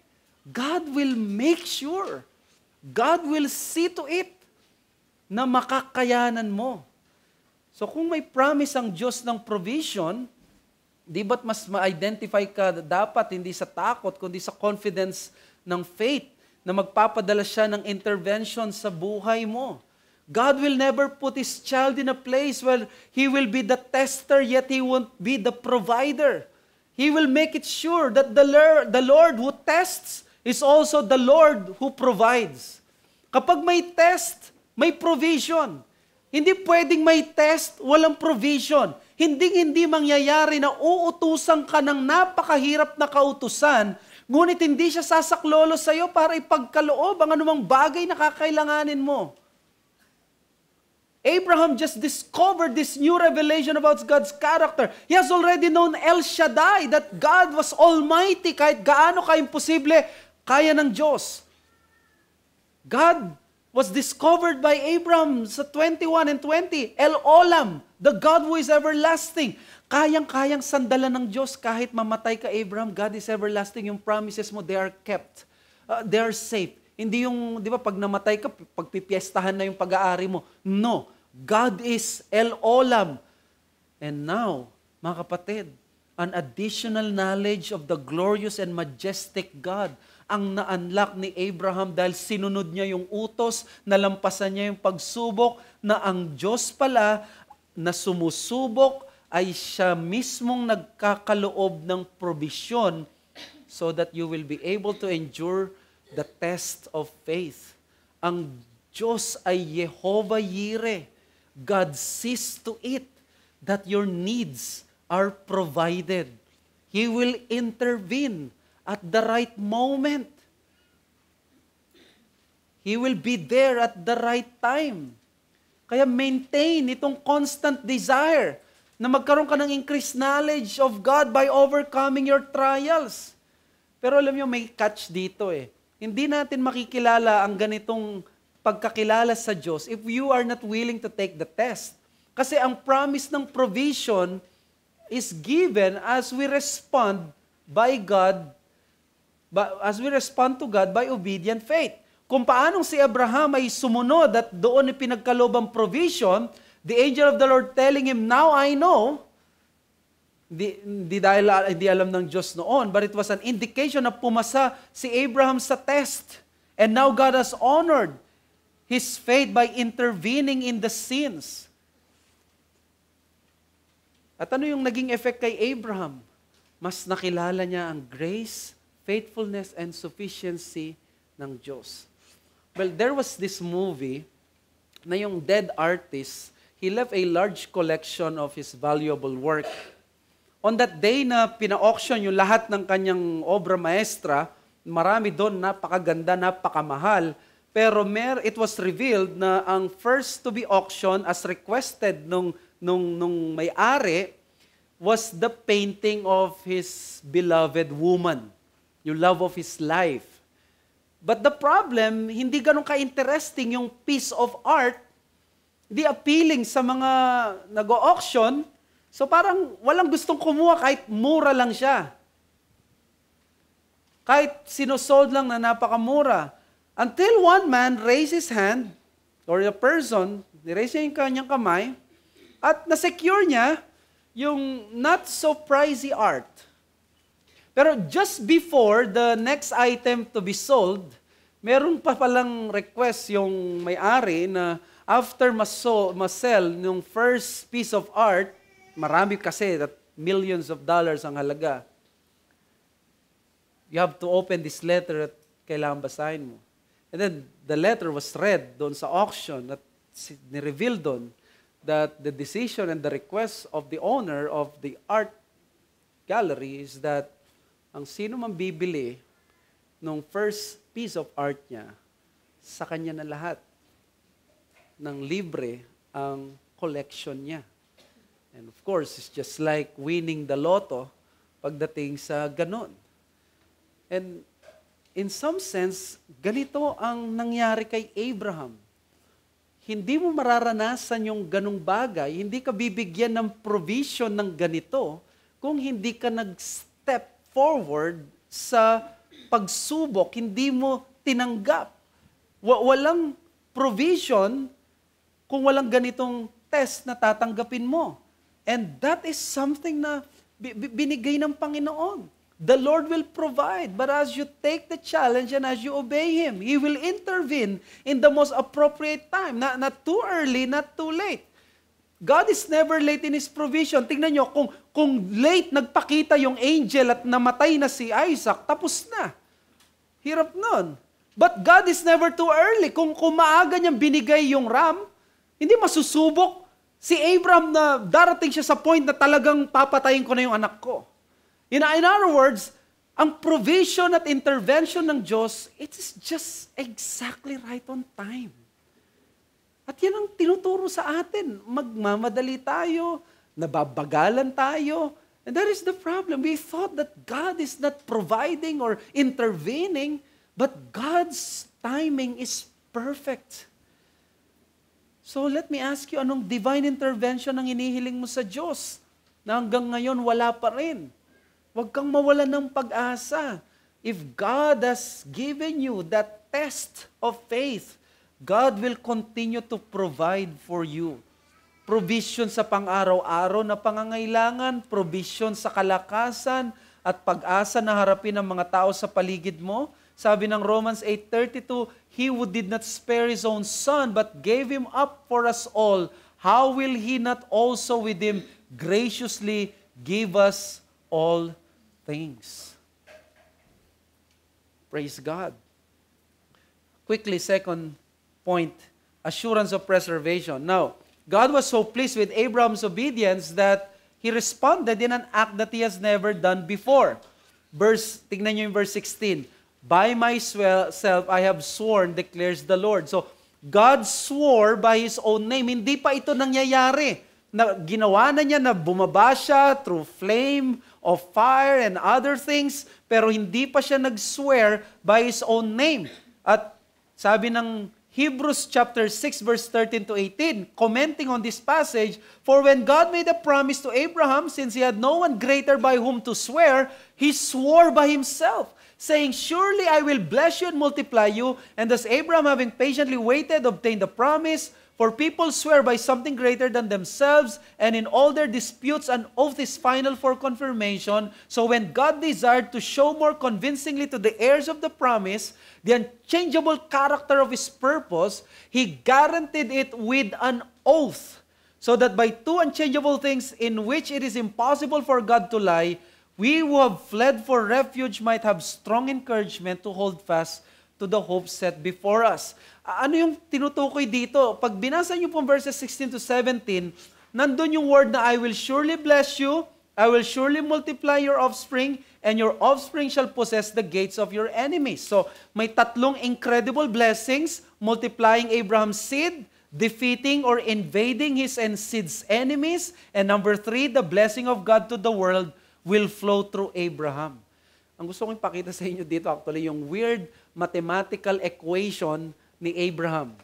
God will make sure. God will see to it na makakayanan mo. So kung may promise ang Diyos ng provision, di ba't mas ma-identify ka dapat hindi sa takot kundi sa confidence ng faith na magpapadala siya ng intervention sa buhay mo. God will never put His child in a place where He will be the tester, yet He won't be the provider. He will make it sure that the Lord who tests is also the Lord who provides. Kapag may test, may provision. Hindi pwedeng may test, walang provision. Hindi mangyayari na uutusan ka ng napakahirap na kautusan, ngunit hindi siya sasaklolo sa iyo para ipagkaloob ang anumang bagay na kakailanganin mo. Abraham just discovered this new revelation about God's character. He has already known El Shaddai, that God was almighty, kahit gaano ka-imposible, kaya ng Diyos. God was discovered by Abraham sa 21 and 20. El Olam, the God who is everlasting. Kayang-kayang sandalan ng Diyos kahit mamatay ka, Abraham, God is everlasting. Yung promises mo, they are kept. They are safe. Hindi yung, di ba, pag namatay ka, pagpipiestahan na yung pag-aari mo. No. God is El Olam. And now, mga kapatid, an additional knowledge of the glorious and majestic God ang na-unlock ni Abraham dahil sinunod niya yung utos, nalampasan niya yung pagsubok, na ang Diyos pala na sumusubok ay siya mismong nagkakaloob ng provision so that you will be able to endure the test of faith. Ang Diyos ay Jehovah Jireh. God sees to it that your needs are provided. He will intervene at the right moment. He will be there at the right time. Kaya maintain itong constant desire na magkaroon ka ng increased knowledge of God by overcoming your trials. Pero alam niyo, may catch dito eh. Hindi natin makikilala ang ganitong pagkakilala sa Diyos if you are not willing to take the test. Kasi ang promise ng provision is given as we respond by God, as we respond to God by obedient faith. Kung paanong si Abraham ay sumunod at doon ay pinagkaloob provision, the angel of the Lord telling him, now I know, hindi alam ng Diyos noon, but it was an indication na pumasa si Abraham sa test. And now God has honored his faith by intervening in the sins. At ano yung naging effect kay Abraham? Mas nakilala niya ang grace, faithfulness, and sufficiency ng Diyos. Well, there was this movie na yung dead artist, he left a large collection of his valuable work. On that day na pina-auction yung lahat ng kanyang obra maestra, marami doon, napakaganda, napakamahal, pero it was revealed na ang first to be auctioned as requested nung may-ari was the painting of his beloved woman, yung love of his life. But the problem, hindi ganun ka-interesting yung piece of art, hindi appealing sa mga nag-auction. So parang walang gustong kumuha kahit mura lang siya. Kahit sinosold lang na napakamura. Until one man raised his hand, or a person, niraise niya yung kanyang kamay, at na-secure niya yung not so pricey art. Pero just before the next item to be sold, meron pa palang request yung may-ari na after mas-sell yung first piece of art, marami kasi, that millions of dollars ang halaga. You have to open this letter at kailangan basahin mo. And then, the letter was read doon sa auction at ni-reveal doon that the decision and the request of the owner of the art gallery is that ang sino man bibili nung first piece of art niya, sa kanya na lahat ng libre ang collection niya. And of course, it's just like winning the lotto pagdating sa ganon. And in some sense, ganito ang nangyari kay Abraham. Hindi mo mararanasan yung ganong bagay, hindi ka bibigyan ng provision ng ganito kung hindi ka nag-step forward sa pagsubok, hindi mo tinanggap. Walang provision kung walang ganitong test na tatanggapin mo. And that is something na binigay ng Panginoon. The Lord will provide, but as you take the challenge and as you obey Him, He will intervene in the most appropriate time. Not too early, not too late. God is never late in His provision. Tingnan nyo, kung late nagpakita yung angel at namatay na si Isaac, tapos na. Hirap nun. But God is never too early. Kung maaga niyang binigay yung ram, hindi masusubok si Abraham na darating siya sa point na talagang papatayin ko na yung anak ko. In other words, ang provision at intervention ng Diyos, it is just exactly right on time. At yan ang tinuturo sa atin. Magmamadali tayo, nababagalan tayo, and that is the problem. We thought that God is not providing or intervening, but God's timing is perfect. So let me ask you, anong divine intervention ang inihiling mo sa Diyos na hanggang ngayon wala pa rin? Huwag kang mawalan ng pag-asa. If God has given you that test of faith, God will continue to provide for you. Provision sa pang-araw-araw na pangangailangan, provision sa kalakasan at pag-asa na harapin ng mga tao sa paligid mo. Sabi ng Romans 8:32, He who did not spare His own Son, but gave Him up for us all, how will He not also with Him graciously give us all things? Praise God. Quickly, second point, assurance of preservation. Now, God was so pleased with Abraham's obedience that He responded in an act that He has never done before. Tignan niyo yung verse 16. By myself I have sworn, declares the Lord. So, God swore by His own name. Hindi pa ito nangyayari. Ginawa na niya na bumaba siya through flame of fire and other things, pero hindi pa siya nag-swear by His own name. At sabi ng Hebrews chapter 6 verse 13 to 18, commenting on this passage, "For when God made a promise to Abraham, since he had no one greater by whom to swear, he swore by himself, saying, Surely I will bless you and multiply you. And thus Abraham, having patiently waited, obtained the promise. For people swear by something greater than themselves, and in all their disputes an oath is final for confirmation. So when God desired to show more convincingly to the heirs of the promise the unchangeable character of His purpose, He guaranteed it with an oath, so that by two unchangeable things in which it is impossible for God to lie, we who have fled for refuge might have strong encouragement to hold fast to the hope set before us." Ano yung tinutukoy dito? Pag binasa niyo po verses 16 to 17, nandun yung word na I will surely bless you, I will surely multiply your offspring, and your offspring shall possess the gates of your enemies. So, may tatlong incredible blessings, multiplying Abraham's seed, defeating or invading his and seed's enemies, and number 3, the blessing of God to the world will flow through Abraham. Ang gusto kong ipakita sa inyo dito actually yung weird mathematical equation ni Abraham.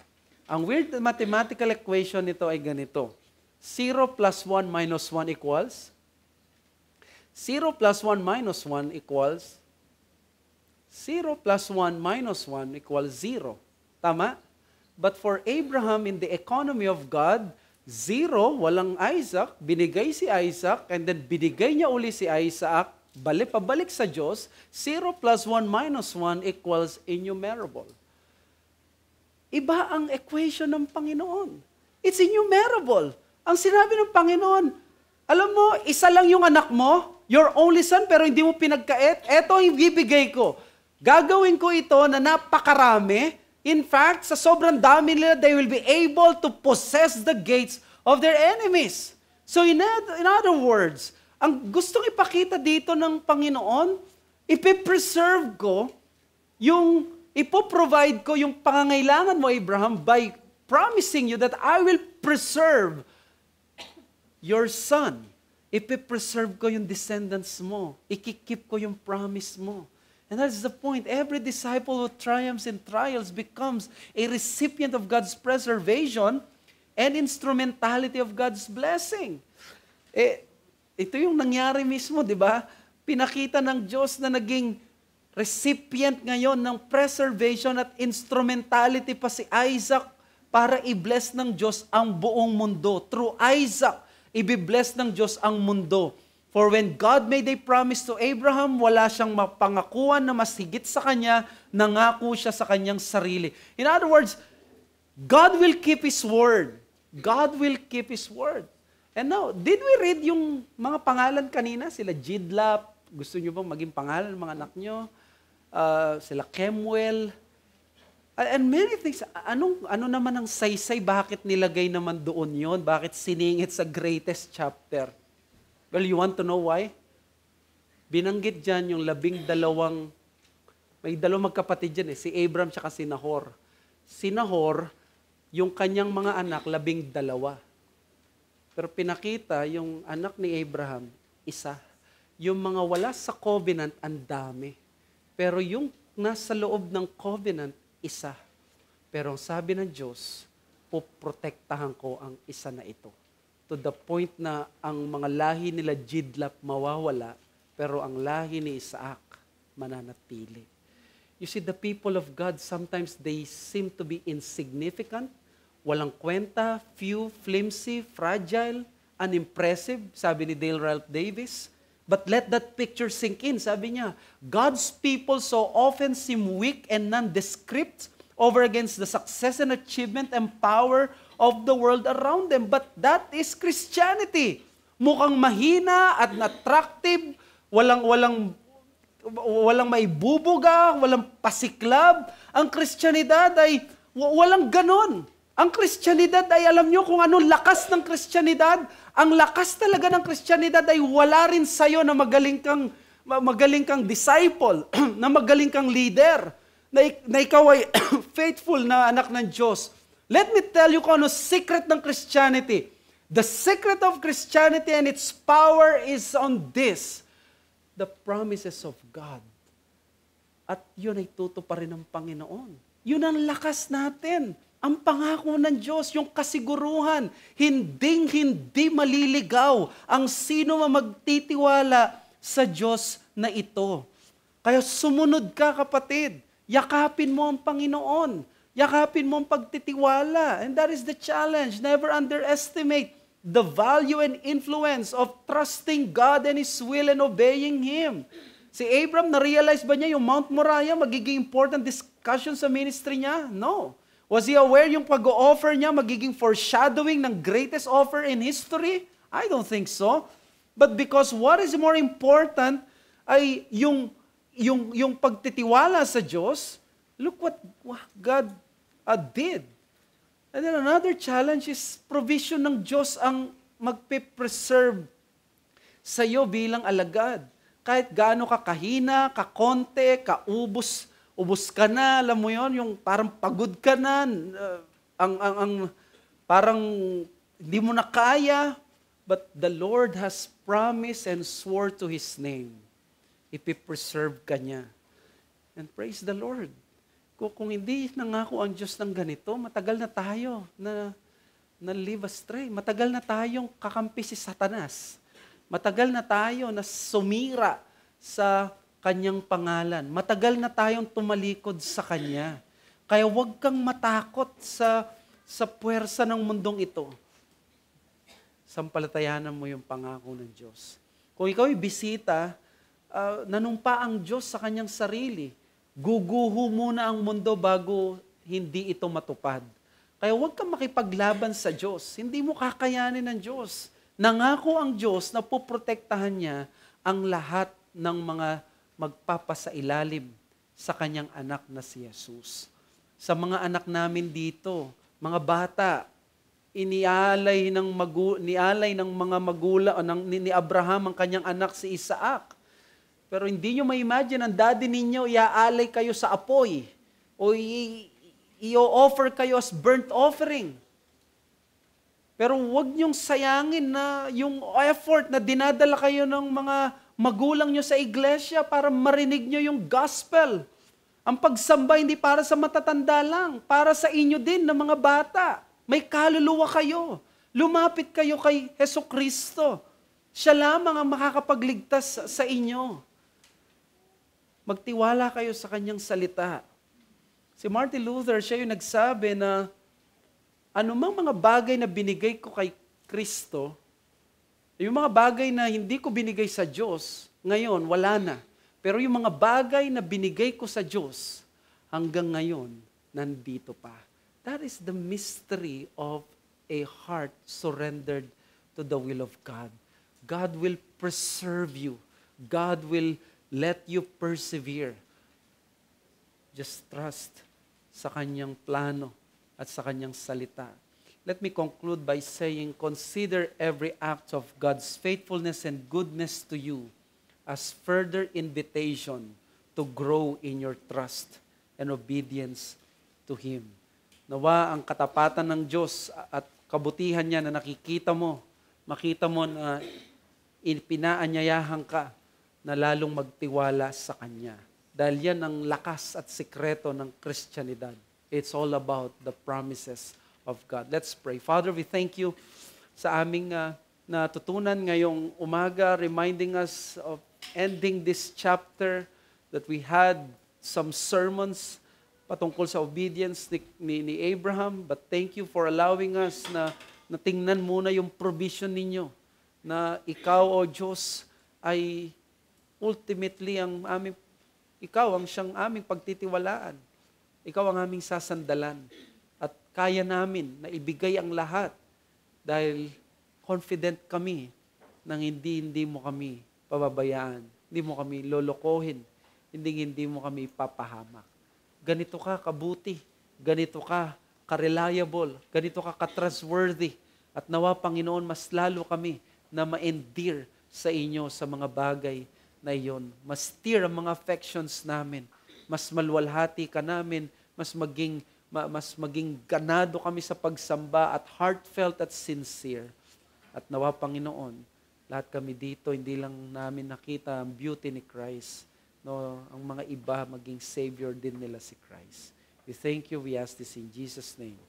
Ang weird mathematical equation nito ay ganito. 0 plus 1 minus 1 equals? 0 plus 1 minus 1 equals? 0 plus 1 minus 1 equals 0. Tama? But for Abraham, in the economy of God, 0, walang Isaac, binigay si Isaac, and then binigay niya uli si Isaac, pabalik sa Diyos, 0 plus 1 minus 1 equals innumerable. Iba ang equation ng Panginoon. It's innumerable. Ang sinabi ng Panginoon, alam mo, isa lang yung anak mo, your only son, pero hindi mo pinagkait, eto ang ibibigay ko. Gagawin ko ito na napakarami. In fact, sa sobrang dami nila, they will be able to possess the gates of their enemies. So in other words, ang gustong ipakita dito ng Panginoon, ipipreserve ko yung ipoprovide ko yung pangangailangan mo, Abraham, by promising you that I will preserve your son. Ipipreserve ko yung descendants mo. Ikikip ko yung promise mo. And that's the point. Every disciple who triumphs in trials becomes a recipient of God's preservation and instrumentality of God's blessing. Ito yung nangyari mismo, di ba? Pinakita ng Diyos na naging recipient ngayon ng preservation at instrumentality pa si Isaac para i-bless ng Diyos ang buong mundo. Through Isaac, i-bless ng Diyos ang mundo. For when God made a promise to Abraham, wala siyang mapangakuan na mas higit sa kanya, nangako siya sa kanyang sarili. In other words, God will keep His word. God will keep His word. And now, did we read yung mga pangalan kanina? Sila Jidlap, gusto nyo bang maging pangalan ng mga anak nyo? Sila Kemuel, and many things. Ano naman ang saysay? Bakit nilagay naman doon yon? Bakit siningit sa greatest chapter? Well, you want to know why? Binanggit dyan yung 12, may dalawang magkapatid dyan si Abram at si Nahor. Si Nahor, yung kanyang mga anak, 12. Pero pinakita yung anak ni Abraham, isa. Yung mga wala sa covenant, ang dami. Pero yung nasa loob ng covenant, isa. Pero ang sabi ng Diyos, poprotektahan ko ang isa na ito. To the point na ang mga lahi nila Jidlap mawawala, pero ang lahi ni Isaac mananatili. You see, the people of God, sometimes they seem to be insignificant, walang kwenta, few, flimsy, fragile, unimpressive, sabi ni Dale Ralph Davis. But let that picture sink in. Sabi niya, God's people so often seem weak and nondescript over against the success and achievement and power of the world around them. But that is Christianity. Mukhang mahina at attractive, walang maibubuga, walang pasiklab. Ang Kristyanidad ay walang ganon. Ang Kristyanidad ay, alam nyo kung anong lakas ng Kristyanidad? Ang lakas talaga ng Kristyanidad ay wala rin sa'yo na magaling kang disciple, na magaling kang leader, na ikaw ay faithful na anak ng Diyos. Let me tell you kung ano secret ng Christianity. The secret of Christianity and its power is on this: the promises of God. At yun ay tutuparin ng Panginoon. Yun ang lakas natin. Ang pangako ng Diyos, yung kasiguruhan, hindi maliligaw ang sino man magtitiwala sa Diyos na ito. Kaya sumunod ka, kapatid. Yakapin mo ang Panginoon. Yakapin mo ang pagtitiwala. And that is the challenge. Never underestimate the value and influence of trusting God and His will and obeying Him. Si Abram, na-realize ba niya yung Mount Moriah magiging important discussion sa ministry niya? No. Was he aware yung pag-o-offer niya magiging foreshadowing ng greatest offer in history? I don't think so. But because what is more important ay yung pagtitiwala sa Diyos, look what God did. And then another challenge is provision ng Diyos ang magpe-preserve sa iyo bilang alagad. Kahit gaano ka kahina, kakonte, ubos ka na, alam mo yon, yung parang pagod ka na, parang hindi mo na kaya, but the Lord has promised and swore to His name. Ipipreserve ka niya. And praise the Lord. Kung hindi nangako ang Diyos ng ganito, matagal na tayo na live astray. Matagal na tayong kakampi si Satanas. Matagal na tayo na sumira sa Kanyang pangalan. Matagal na tayong tumalikod sa Kanya. Kaya huwag kang matakot sa puwersa ng mundong ito. Sampalatayanan mo yung pangako ng Diyos. Kung ikaw ay bisita, nanumpa ang Diyos sa Kanyang sarili. Guguho muna ang mundo bago hindi ito matupad. Kaya huwag kang makipaglaban sa Diyos. Hindi mo kakayanin ng Diyos. Nangako ang Diyos na poprotektahan niya ang lahat ng mga magpapasailalim sa Kanyang anak na si Jesus. Sa mga anak namin dito, mga bata, nialay ng mga magulang ni Abraham ang kanyang anak si Isaac. Pero hindi nyo ma-imagine, ang daddy ninyo, iaalay kayo sa apoy o i-offer kayo as burnt offering. Pero huwag nyong sayangin na yung effort na dinadala kayo ng mga magulang nyo sa iglesia para marinig nyo yung gospel. Ang pagsamba hindi para sa matatanda lang, para sa inyo din na mga bata. May kaluluwa kayo. Lumapit kayo kay Hesukristo. Siya lamang ang makakapagligtas sa inyo. Magtiwala kayo sa Kanyang salita. Si Martin Luther, siya yung nagsabi na anumang mga bagay na binigay ko kay Kristo, yung mga bagay na hindi ko binigay sa Diyos, ngayon, wala na. Pero yung mga bagay na binigay ko sa Diyos, hanggang ngayon, nandito pa. That is the mystery of a heart surrendered to the will of God. God will preserve you. God will let you persevere. Just trust sa Kanyang plano at sa Kanyang salita. Let me conclude by saying, consider every act of God's faithfulness and goodness to you as further invitation to grow in your trust and obedience to Him. Nawa ang katapatan ng Diyos at kabutihan niya na nakikita mo, makita mo na pinaanyayahan ka na lalong magtiwala sa Kanya. Dahil yan ang lakas at sikreto ng Kristyanidad. It's all about the promises of God. Let's pray. Father, we thank you sa aming natutunan ngayong umaga, reminding us of ending this chapter that we had some sermons patungkol sa obedience ni Abraham. But thank you for allowing us na tingnan muna yung provision ninyo na ikaw, O Diyos, ay ultimately ikaw ang siyang aming pagtitiwalaan. Ikaw ang aming sasandalan. At kaya namin na ibigay ang lahat dahil confident kami nang hindi mo kami pababayaan. Hindi mo kami lolokohin. Hindi mo kami papahamak. Ganito ka kabuti. Ganito ka ka-reliable. Ganito ka ka-trustworthy. At nawa, Panginoon, mas lalo kami na ma-endear sa inyo sa mga bagay na iyon. Mas steer ang mga affections namin. Mas malwalhati ka namin. Mas maging ganado kami sa pagsamba at heartfelt at sincere. At nawa, Panginoon, lahat kami dito, hindi lang namin nakita ang beauty ni Christ. No, ang mga iba maging Savior din nila si Christ. We thank you. We ask this in Jesus' name.